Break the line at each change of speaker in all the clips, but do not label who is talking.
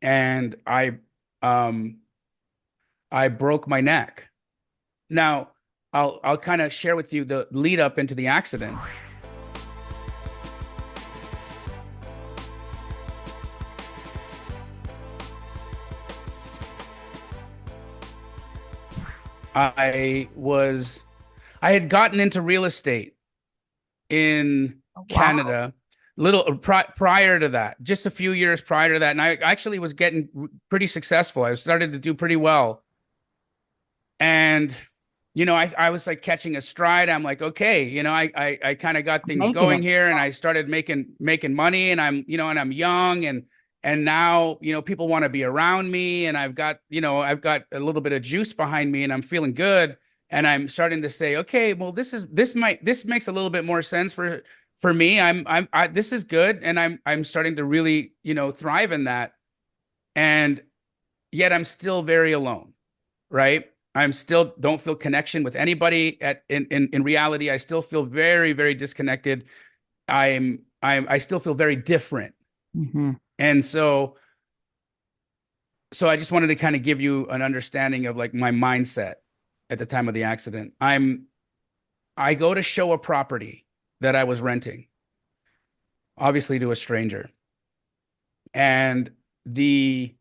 and um I broke my neck. Now, I'll kind of share with you the lead up into the accident. I was I had gotten into real estate in
Wow.
Canada prior to that, just a few years prior to that, and I actually was getting pretty successful. I started to do pretty well, and I was like catching a stride. I'm like, okay, I kind of got things
Making
going
it.
here, and I started making money, and I'm young, and now people want to be around me, and I've got a little bit of juice behind me, and I'm feeling good, and I'm starting to say, okay, well, this makes a little bit more sense for me. This is good, and I'm starting to really thrive in that, and yet I'm still very alone, right? I'm still don't feel connection with anybody in reality. I still feel very, very disconnected. I still feel very different.
Hmm.
And so I just wanted to kind of give you an understanding of like my mindset at the time of the accident. I go to show a property that I was renting, obviously to a stranger. And the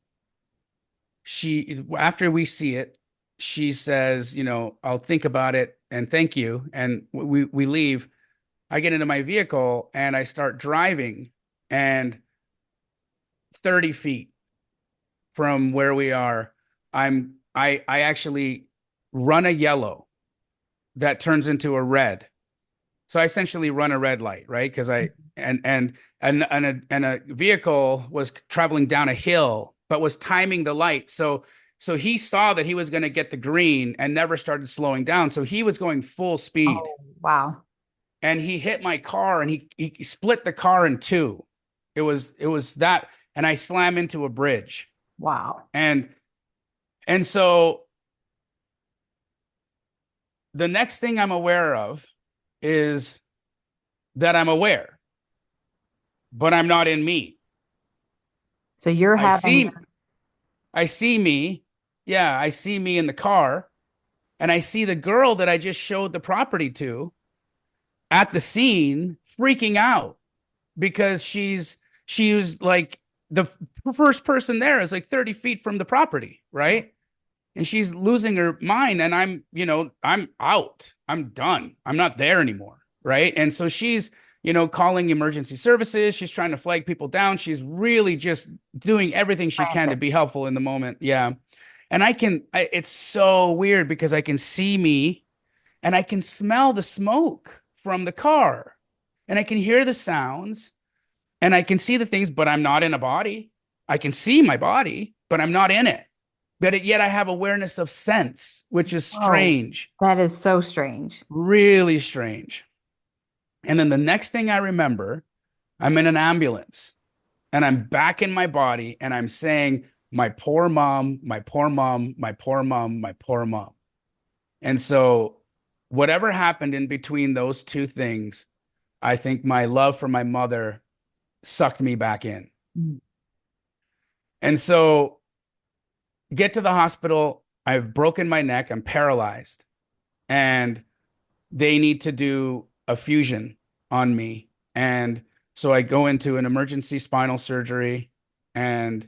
she after we see it, she says, I'll think about it and thank you. And we leave. I get into my vehicle and I start driving, and 30 feet from where we are, I actually run a yellow that turns into a red. So I essentially run a red light, right? Because I and a vehicle was traveling down a hill, but was timing the light. So he saw that he was going to get the green and never started slowing down. So he was going full speed,
Oh, wow.
and he hit my car, and he split the car in two. It was that, and I slam into a bridge,
Wow.
and so the next thing I'm aware of is that I'm aware, but I'm not in me.
So you're
I
having,
see I see me. Yeah, I see me in the car, and I see the girl that I just showed the property to at the scene freaking out because she was like the first person there is like 30 feet from the property, right? And she's losing her mind, and I'm out. I'm done. I'm not there anymore, right? And so she's calling emergency services. She's trying to flag people down. She's really just doing everything she can to
frantic.
be helpful in the moment. Yeah. And it's so weird because I can see me, and I can smell the smoke from the car, and I can hear the sounds, and I can see the things, but I'm not in a body. I can see my body, but I'm not in it. Yet I have awareness of sense, which is
Oh,
strange,
that is so strange.
really strange. And then the next thing I remember, I'm in an ambulance, and I'm back in my body, and I'm saying, my poor mom, my poor mom, my poor mom, my poor mom. And so, whatever happened in between those two things, I think my love for my mother sucked me back in.
Mm.
And so, get to the hospital. I've broken my neck. I'm paralyzed, and they need to do a fusion on me. And so I go into an emergency spinal surgery, and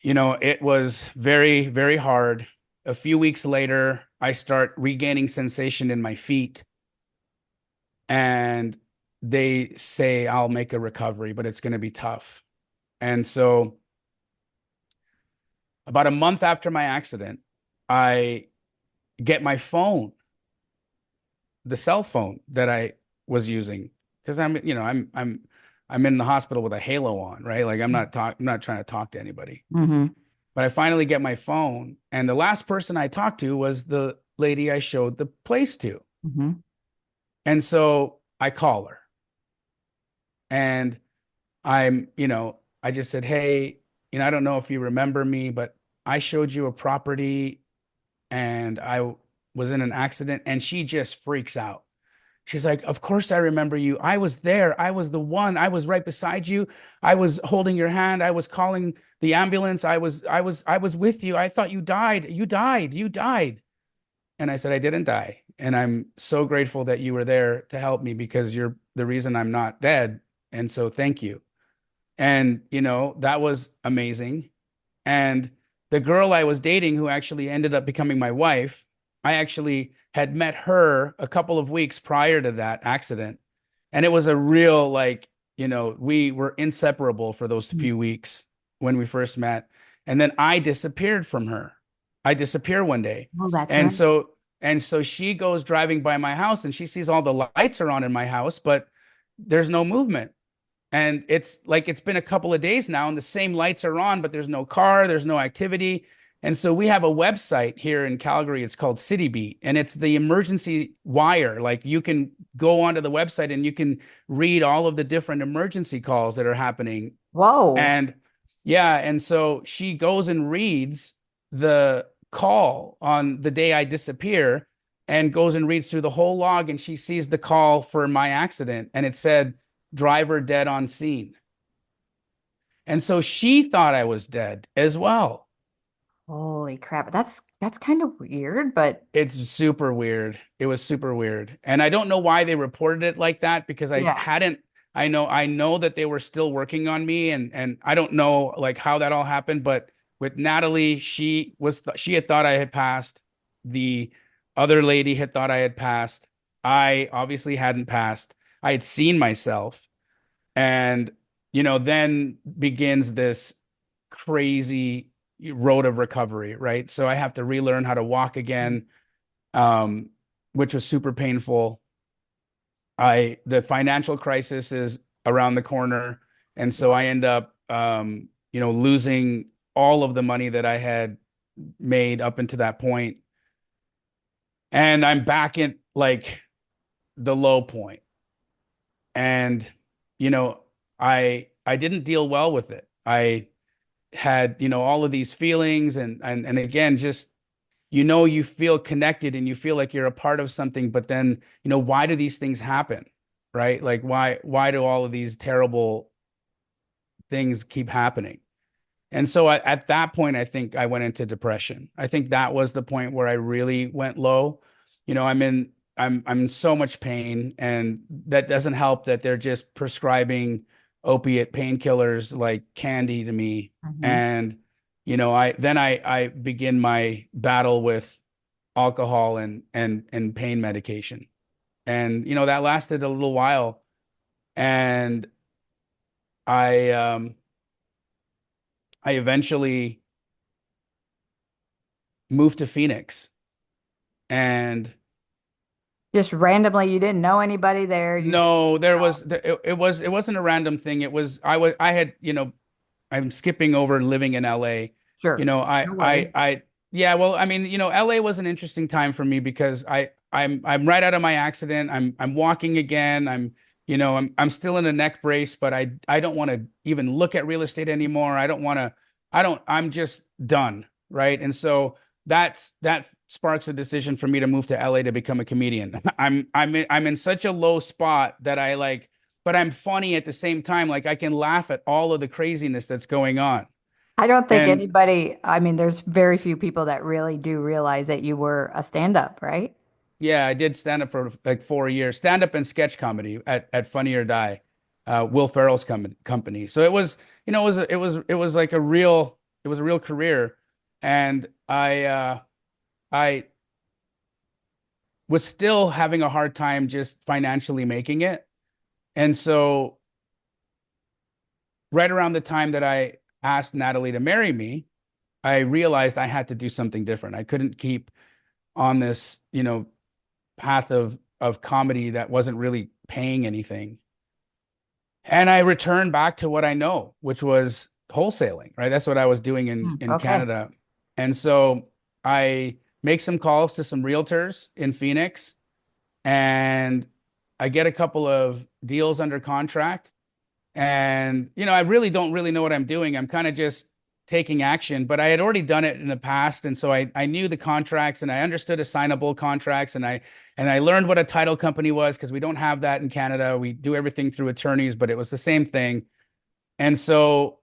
it was very, very hard. A few weeks later, I start regaining sensation in my feet, and they say I'll make a recovery, but it's going to be tough. And so about a month after my accident, I get my phone, the cell phone that I was using, because I'm in the hospital with a halo on, right? Like I'm not trying to talk to anybody.
Mm-hmm.
But I finally get my phone, and the last person I talked to was the lady I showed the place to.
Hmm.
And so I call her, and I just said, "Hey, I don't know if you remember me, but I showed you a property, and I was in an accident." And she just freaks out. She's like, of course I remember you. I was there. I was the one. I was right beside you. I was holding your hand. I was calling the ambulance. I was with you. I thought you died. You died. You died. And I said, I didn't die. And I'm so grateful that you were there to help me because you're the reason I'm not dead. And so thank you. And, that was amazing. And the girl I was dating, who actually ended up becoming my wife, I actually had met her a couple of weeks prior to that accident. And it was a real, like, we were inseparable for those
Mm.
few weeks when we first met. And then I disappeared from her. I disappear one day.
Oh, that's
And
right.
so, and so she goes driving by my house and she sees all the lights are on in my house, but there's no movement. And it's like it's been a couple of days now, and the same lights are on, but there's no car, there's no activity. And so we have a website here in Calgary. It's called City Beat, and it's the emergency wire. Like you can go onto the website and you can read all of the different emergency calls that are happening.
Whoa.
And yeah, and so she goes and reads the call on the day I disappear and goes and reads through the whole log, and she sees the call for my accident, and it said driver dead on scene. And so she thought I was dead as well.
Holy crap. That's kind of weird, but
It's super weird. It was super weird. And I don't know why they reported it like that because I
yeah.
hadn't I know that they were still working on me and I don't know like how that all happened, but with Natalie, she had thought I had passed. The other lady had thought I had passed. I obviously hadn't passed. I had seen myself. And, then begins this crazy road of recovery, right? So I have to relearn how to walk again, um, which was super painful. The financial crisis is around the corner. And so I end up, losing all of the money that I had made up until that point. And I'm back in like the low point. And, you know, I didn't deal well with it. I had, all of these feelings and again, just, you feel connected and you feel like you're a part of something, but then, why do these things happen? Right? Like why do all of these terrible things keep happening? And so at that point, I think I went into depression. I think that was the point where I really went low. I'm in so much pain, and that doesn't help that they're just prescribing opiate painkillers like candy to me.
Mhm.
And I begin my battle with alcohol and pain medication. And that lasted a little while. And I I eventually moved to Phoenix. And
Just randomly, you didn't know anybody there. You just,
no, there
oh,
was it wasn't a random thing. It was I had, I'm skipping over living in LA. You
sure.
know, I
No
I
worries.
I yeah, well, I mean, LA was an interesting time for me because I'm right out of my accident. I'm walking again. I'm still in a neck brace, but I don't want to even look at real estate anymore. I'm just done, right? And so that sparks a decision for me to move to LA to become a comedian. I'm in such a low spot that I like, but I'm funny at the same time. Like I can laugh at all of the craziness that's going on.
I don't think
And
anybody, I mean, there's very few people that really do realize that you were a stand-up, right?
yeah, I did stand up for like 4 years, stand up and sketch comedy at Funny or Die, Will Ferrell's company. So it was, it was like it was a real career. And I was still having a hard time just financially making it. And so right around the time that I asked Natalie to marry me, I realized I had to do something different. I couldn't keep on this, path of comedy that wasn't really paying anything. And I returned back to what I know, which was wholesaling, right? That's what I was doing in
Okay.
Canada. And so I make some calls to some realtors in Phoenix, and I get a couple of deals under contract. And I really don't really know what I'm doing. I'm kind of just taking action, but I had already done it in the past. And so I knew the contracts and I understood assignable contracts and I learned what a title company was because we don't have that in Canada. We do everything through attorneys, but it was the same thing. And so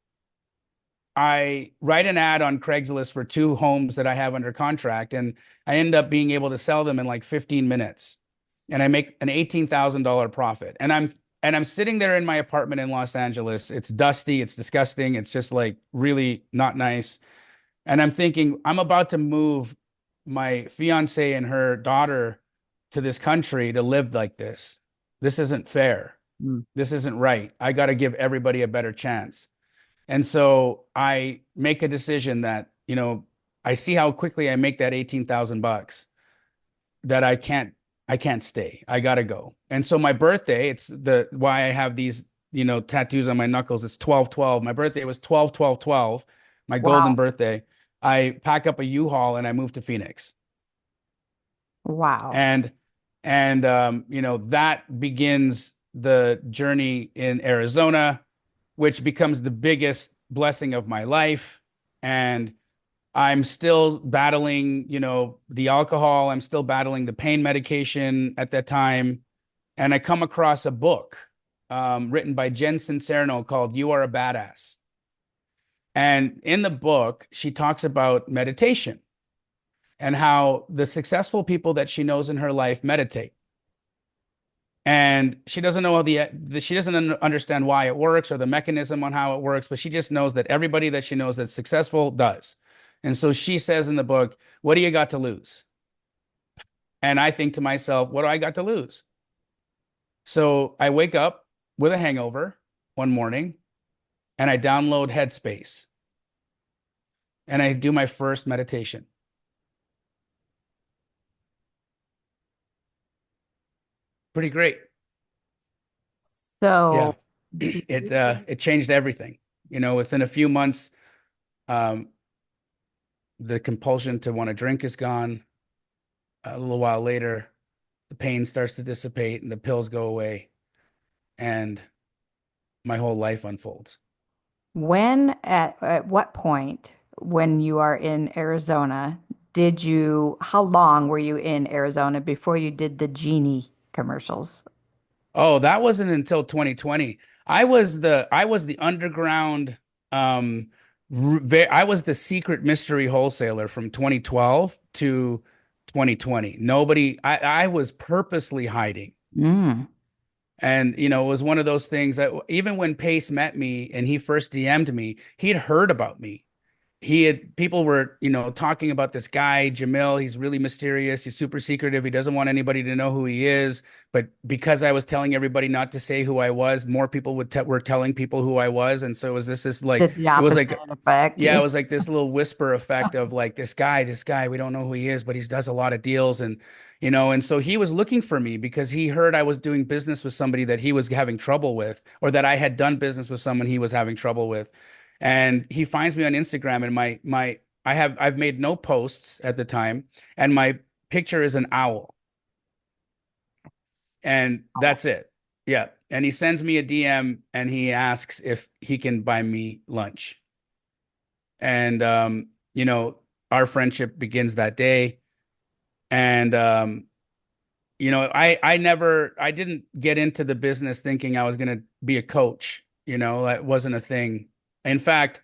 I write an ad on Craigslist for 2 homes that I have under contract, and I end up being able to sell them in like 15 minutes. And I make an $18,000 profit. And I'm sitting there in my apartment in Los Angeles. It's dusty, it's disgusting, it's just like really not nice. And I'm thinking, I'm about to move my fiance and her daughter to this country to live like this. This isn't fair.
Mm.
This isn't right. I got to give everybody a better chance. And so I make a decision that, I see how quickly I make that 18,000 bucks that I can't stay. I got to go. And so my birthday, it's why I have these, tattoos on my knuckles. It's 12/12. My birthday was 12/12/12, my golden
Wow.
birthday. I pack up a U-Haul and I move to Phoenix.
Wow.
And that begins the journey in Arizona, which becomes the biggest blessing of my life. And I'm still battling, the alcohol. I'm still battling the pain medication at that time. And I come across a book written by Jen Sincero called You Are a Badass. And in the book, she talks about meditation and how the successful people that she knows in her life meditate. And she doesn't know she doesn't understand why it works or the mechanism on how it works, but she just knows that everybody that she knows that's successful does. And so she says in the book, what do you got to lose? And I think to myself, what do I got to lose? So I wake up with a hangover one morning and I download Headspace and I do my first meditation. Pretty great. Yeah.
So, do
It
you think
it changed everything. Within a few months, um, the compulsion to want to drink is gone. A little while later, the pain starts to dissipate and the pills go away, and my whole life unfolds.
at what point when you are in Arizona, how long were you in Arizona before you did the genie commercials?
Oh, that wasn't until 2020. I was the underground I was the secret mystery wholesaler from 2012 to 2020. I was purposely hiding.
Mm.
And it was one of those things that even when Pace met me and he first DM'd me, he'd heard about me. People were, talking about this guy, Jamil. He's really mysterious. He's super secretive. He doesn't want anybody to know who he is. But because I was telling everybody not to say who I was, more people were telling people who I was. And so it was this like,
Did the
it was
opposite
like,
effect?
yeah, it
Yeah.
was like this little whisper effect of like this guy, we don't know who he is, but he does a lot of deals. And so he was looking for me because he heard I was doing business with somebody that he was having trouble with, or that I had done business with someone he was having trouble with. And he finds me on Instagram and I've made no posts at the time, and my picture is an owl. And that's it. Yeah. And he sends me a DM and he asks if he can buy me lunch. And our friendship begins that day. And I didn't get into the business thinking I was going to be a coach. That wasn't a thing. In fact,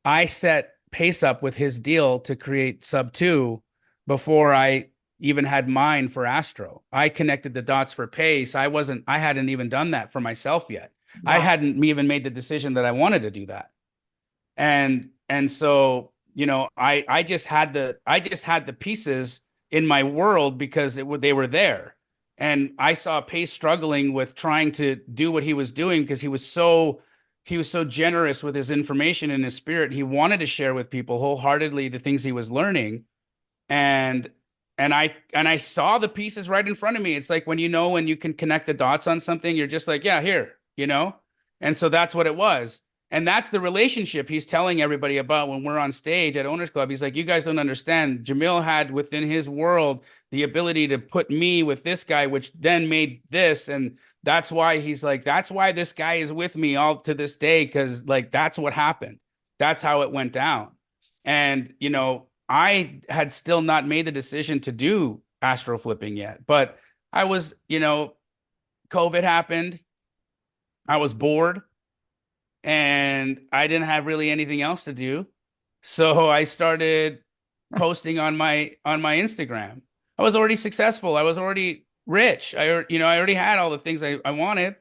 I set Pace up with his deal to create Sub 2 before I even had mine for Astro. I connected the dots for Pace. I hadn't even done that for myself yet. I
Wow.
hadn't even made the decision that I wanted to do that. And so, I just had the pieces in my world because they were there. And I saw Pace struggling with trying to do what he was doing because he was so generous with his information and his spirit. He wanted to share with people wholeheartedly the things he was learning. And and I saw the pieces right in front of me. It's like when you can connect the dots on something, you're just like, yeah, here. And so that's what it was. And that's the relationship he's telling everybody about when we're on stage at Owners Club. He's like, you guys don't understand. Jamil had within his world the ability to put me with this guy, which then made this. And that's why he's like, that's why this guy is with me all to this day, because like that's what happened. That's how it went down. And, I had still not made the decision to do astro flipping yet, but I was, COVID happened. I was bored and I didn't have really anything else to do. So I started posting on my Instagram. I was already successful. I was already rich. I already had all the things I wanted,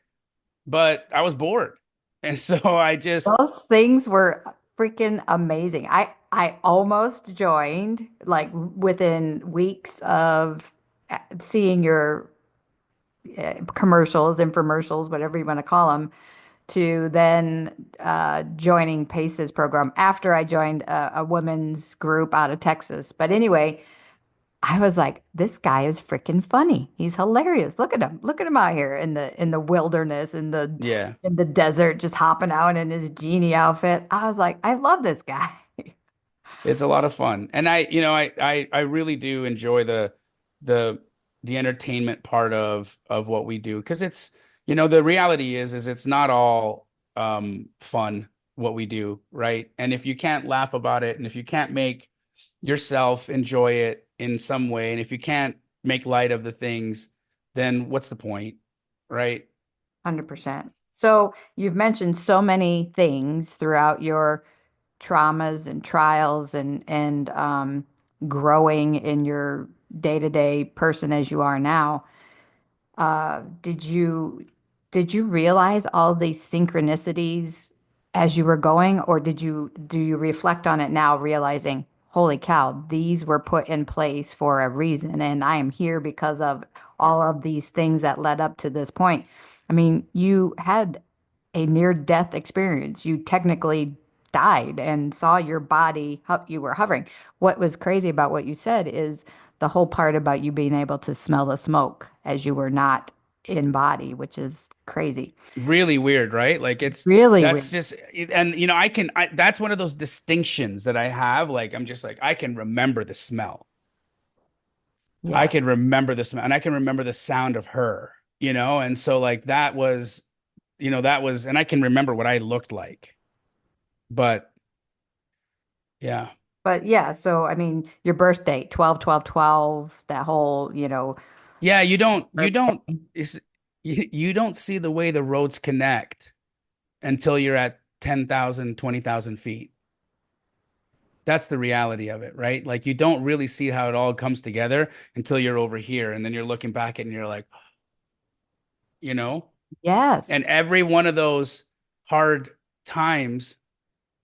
but I was bored. And so I just,
Those things were freaking amazing. I almost joined like within weeks of seeing your commercials, infomercials, whatever you want to call them, to then joining Pace's program after I joined a women's group out of Texas. But anyway, I was like, this guy is freaking funny. He's hilarious. Look at him. Look at him out here in the wilderness,
yeah,
in the desert, just hopping out in his genie outfit. I was like, I love this guy.
it's a lot of fun. And I really do enjoy the the entertainment part of what we do because it's, the reality is it's not all fun what we do, right? And if you can't laugh about it and if you can't make yourself enjoy it in some way, and if you can't make light of the things, then what's the point, right?
100%. So you've mentioned so many things throughout your traumas and trials and growing in your day-to-day person as you are now. Did you realize all these synchronicities as you were going, or do you reflect on it now, realizing, holy cow, these were put in place for a reason, and I am here because of all of these things that led up to this point? I mean, you had a near-death experience. You technically died and saw your body, you were hovering. What was crazy about what you said is the whole part about you being able to smell the smoke as you were not in body, which is crazy.
Really weird, right? Like
Really
that's
weird.
just, and that's one of those distinctions that I have. Like I'm just like, I can remember the smell. I
Yeah.
can remember the smell and I can remember the sound of her, and so like that was, and I can remember what I looked like. But yeah.
But yeah, so I mean, your birth date, 12/12/12, that whole,
Yeah,
birthday.
you don't see the way the roads connect until you're at 10,000, 20,000 feet. That's the reality of it, right? Like you don't really see how it all comes together until you're over here and then you're looking back at it and you're like, you know,
Yes.
and every one of those hard times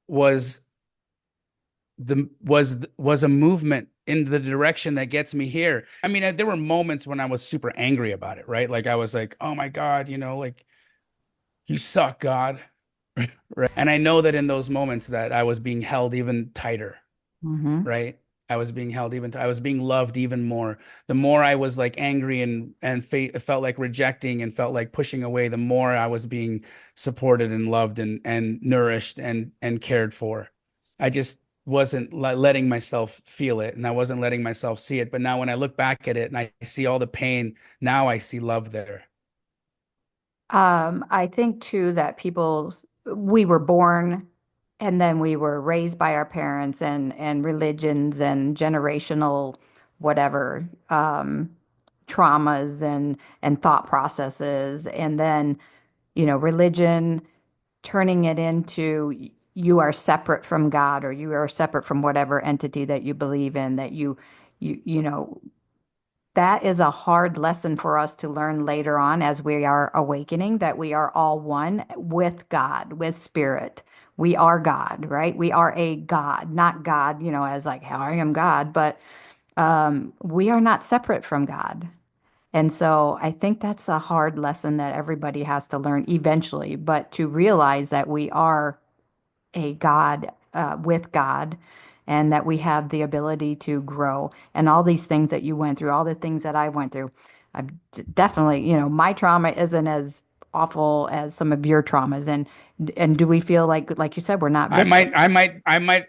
was was a movement in the direction that gets me here. I mean, there were moments when I was super angry about it, right? Like I was like, "Oh my God, like you suck, God." Right? And I know that in those moments that I was being held even tighter,
Hmm.
right? I was being held I was being loved even more. The more I was like angry and felt like rejecting and felt like pushing away, the more I was being supported and loved and nourished and cared for. I just wasn't letting myself feel it and I wasn't letting myself see it. But now when I look back at it and I see all the pain, now I see love there.
I think too that we were born and then we were raised by our parents and religions and generational whatever traumas and thought processes, and then religion turning it into you are separate from God, or you are separate from whatever entity that you believe in, that you know that is a hard lesson for us to learn later on as we are awakening, that we are all one with God, with spirit. We are God, right? We are a God, not God, as like, how I am God, but we are not separate from God. And so I think that's a hard lesson that everybody has to learn eventually, but to realize that we are a God, with God, and that we have the ability to grow, and all these things that you went through, all the things that I went through. Definitely, my trauma isn't as awful as some of your traumas. And do we feel like you said, we're not victims?
I might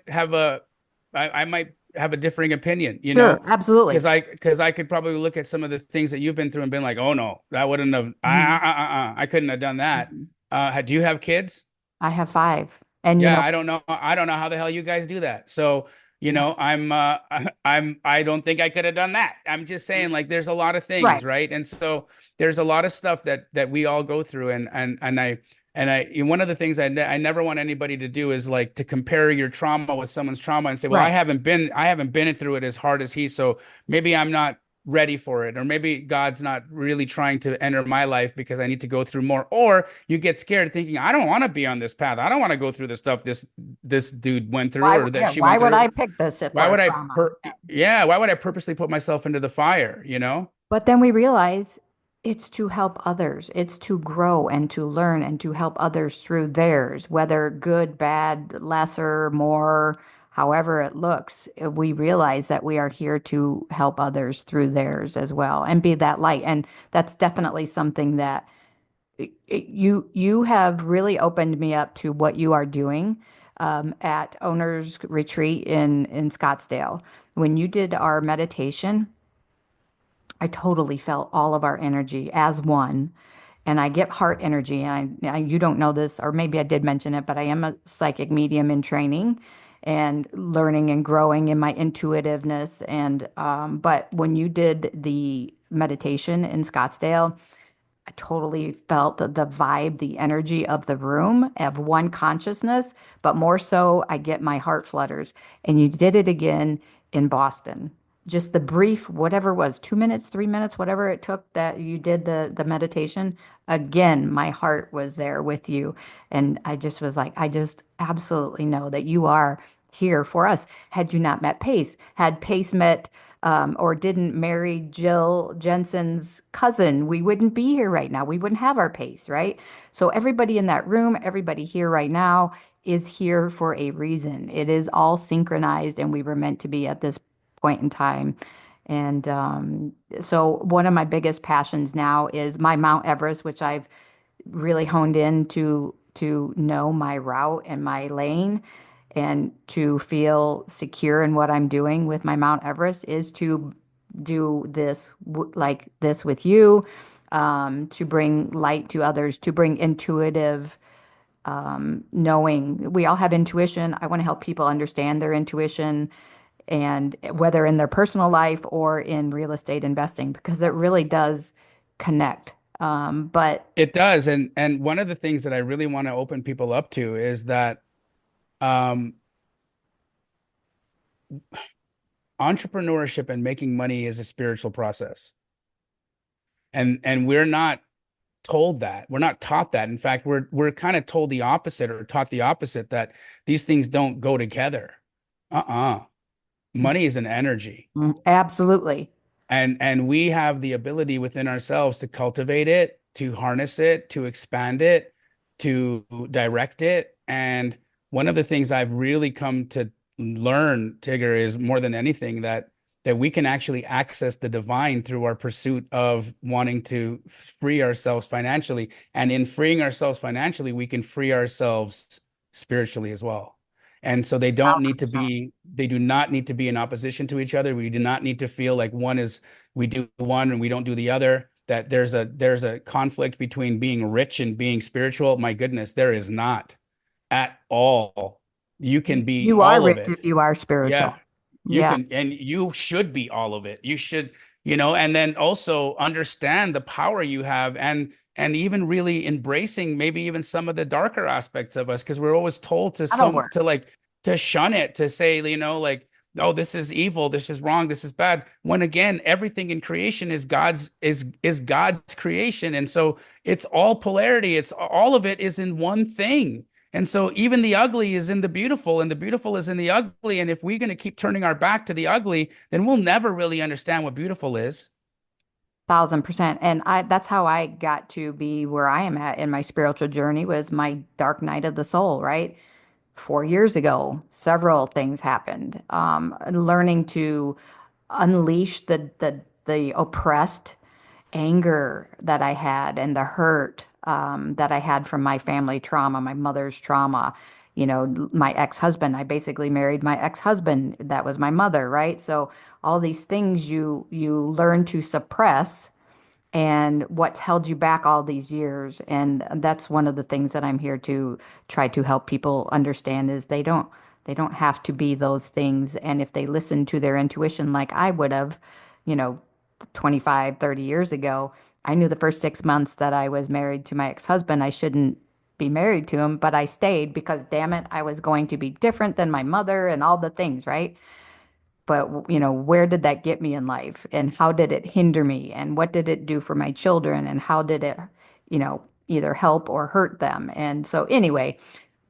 have a differing opinion,
Sure, absolutely.
because I could probably look at some of the things that you've been through and been like, oh no, that wouldn't have,
Mhm.
I couldn't have done that.
Mhm.
Do you have kids?
I have five. And,
Yeah, I don't know how the hell you guys do that. So, I don't think I could have done that. I'm just saying, like, there's a lot of
right.
things, right? And so there's a lot of stuff that we all go through, one of the things I never want anybody to do is like to compare your trauma with someone's trauma and say, well,
Right.
I haven't been through it as hard as he, so maybe I'm not ready for it, or maybe God's not really trying to enter my life because I need to go through more. Or you get scared thinking, I don't want to be on this path. I don't want to go through the stuff this dude went through or that
Yeah,
she
why
went
would I
through.
pick this
Why
for
would I
trauma?
why would I purposely put myself into the fire, you know?
But then we realize it's to help others. It's to grow and to learn and to help others through theirs, whether good, bad, lesser, more, however it looks. We realize that we are here to help others through theirs as well and be that light. And that's definitely something that you have really opened me up to what you are doing at Owners Retreat in Scottsdale. When you did our meditation, I totally felt all of our energy as one. And I get heart energy. And you don't know this, or maybe I did mention it, but I am a psychic medium in training and learning and growing in my intuitiveness. And but when you did the meditation in Scottsdale, I totally felt the vibe, the energy of the room of one consciousness, but more so, I get my heart flutters. And you did it again in Boston. Just the brief, whatever it was, 2 minutes, 3 minutes, whatever it took that you did the meditation. Again, my heart was there with you. And I just was like, I just absolutely know that you are here for us. Had you not met Pace, had Pace met or didn't marry Jill Jensen's cousin, we wouldn't be here right now. We wouldn't have our pace, right? So everybody in that room, everybody here right now is here for a reason. It is all synchronized, and we were meant to be at this point in time. And so one of my biggest passions now is my Mount Everest, which I've really honed in to know my route and my lane and to feel secure in what I'm doing with my Mount Everest is to do this like this with you, to bring light to others, to bring intuitive knowing. We all have intuition. I want to help people understand their intuition and whether in their personal life or in real estate investing, because it really does connect. But
It does. And one of the things that I really want to open people up to is that um entrepreneurship and making money is a spiritual process. And we're not told that. We're not taught that. In fact, we're kind of told the opposite or taught the opposite, that these things don't go together. Uh-uh. Money is an energy.
absolutely.
And we have the ability within ourselves to cultivate it, to harness it, to expand it, to direct it. And one of the things I've really come to learn, Tigger, is more than anything that we can actually access the divine through our pursuit of wanting to free ourselves financially. And in freeing ourselves financially, we can free ourselves spiritually as well. And so they do not need to be in opposition to each other. We do not need to feel like we do one and we don't do the other, that there's a conflict between being rich and being spiritual. My goodness, there is not at all. You can be
You are
all of
rich if
it.
you are spiritual.
Yeah. You
Yeah.
can, and you should be all of it. You should, and then also understand the power you have, and even really embracing maybe even some of the darker aspects of us, because we're always told
That'll work.
to shun it, to say, like, oh, this is evil, this is wrong, this is bad. When again, everything in creation is God's creation. And so it's all polarity. It's all of it is in one thing. And so even the ugly is in the beautiful, and the beautiful is in the ugly. And if we're going to keep turning our back to the ugly, then we'll never really understand what beautiful is.
1,000%. And that's how I got to be where I am at in my spiritual journey was my dark night of the soul, right? 4 years ago, several things happened. Learning to unleash the oppressed anger that I had and the hurt that I had from my family trauma, my mother's trauma. My ex-husband, I basically married my ex-husband. That was my mother, right? So all these things you learn to suppress and what's held you back all these years. And that's one of the things that I'm here to try to help people understand is they don't have to be those things. And if they listen to their intuition like I would have, you know, 25, 30 years ago, I knew the first 6 months that I was married to my ex-husband, I shouldn't be married to him, but I stayed because damn it, I was going to be different than my mother and all the things, right? But, where did that get me in life? And how did it hinder me? And what did it do for my children? And how did it, either help or hurt them? And so, anyway,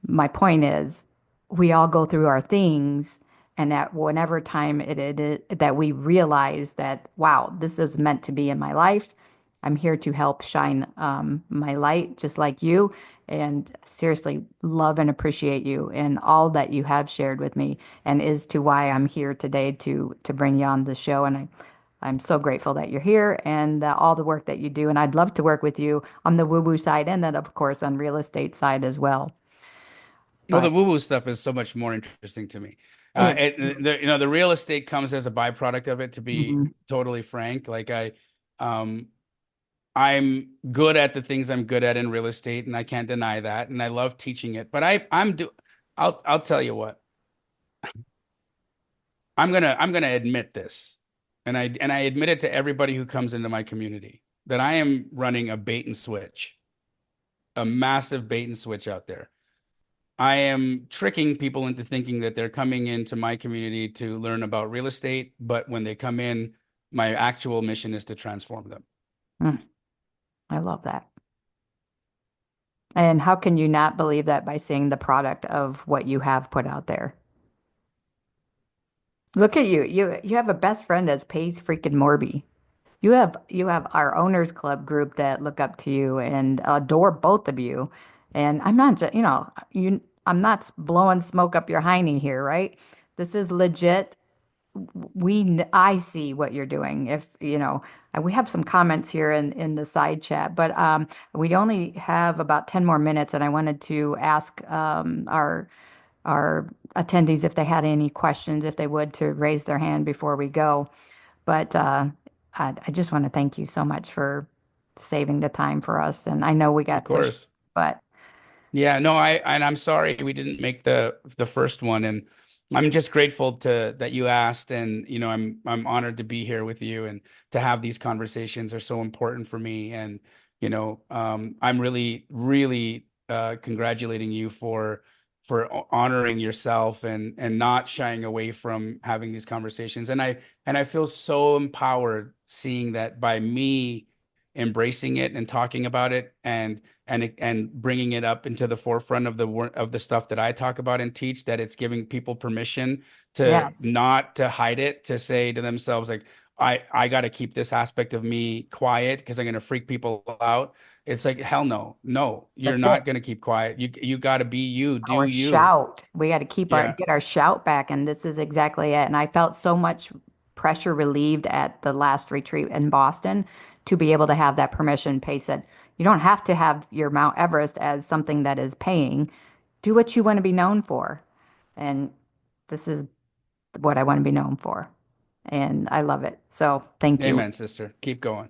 my point is, we all go through our things, and at whenever time it is that we realize that, wow, this is meant to be in my life. I'm here to help shine my light, just like you. And seriously, love and appreciate you and all that you have shared with me, and is to why I'm here today to bring you on the show. And I'm so grateful that you're here and all the work that you do. And I'd love to work with you on the woo-woo side and then, of course, on real estate side as well.
Well, the
But
woo-woo stuff is so much more interesting to me.
it,
The real estate comes as a byproduct of it, to be
Mhm.
totally frank. Um, I'm good at the things I'm good at in real estate, and I can't deny that. And I love teaching it. But I'll tell you what, I'm gonna admit this, and I admit it to everybody who comes into my community that I am running a bait and switch, a massive bait and switch out there. I am tricking people into thinking that they're coming into my community to learn about real estate, but when they come in, my actual mission is to transform them.
Mm, I love that. And how can you not believe that by seeing the product of what you have put out there? Look at you. You have a best friend that's Paige freaking Morby. You have our owners club group that look up to you and adore both of you. And I'm not just, I'm not blowing smoke up your hiney here, right? This is legit. I see what you're doing. If, we have some comments here in the side chat, but we only have about 10 more minutes, and I wanted to ask our attendees if they had any questions, if they would, to raise their hand before we go. But I just want to thank you so much for saving the time for us. And I know we
Of
got pushed,
course.
but
Yeah, no, I'm sorry we didn't make the first one, and I'm just grateful to that you asked, and I'm honored to be here with you, and to have these conversations are so important for me, and I'm really really congratulating you for honoring yourself and not shying away from having these conversations, and I feel so empowered seeing that by me embracing it and talking about it and bringing it up into the forefront of the stuff that I talk about and teach, that it's giving people permission to
yes,
not to hide it, to say to themselves like, I got to keep this aspect of me quiet because I'm going to freak people out. It's like, hell no, no, you're
that's it.
not going to keep quiet. You got to be you, do
Our
you.
shout. We got to
Yeah,
get our shout back. And this is exactly it. And I felt so much pressure relieved at the last retreat in Boston to be able to have that permission. Pace said, you don't have to have your Mount Everest as something that is paying. Do what you want to be known for. And this is what I want to be known for. And I love it. So thank you.
amen, sister. Keep going.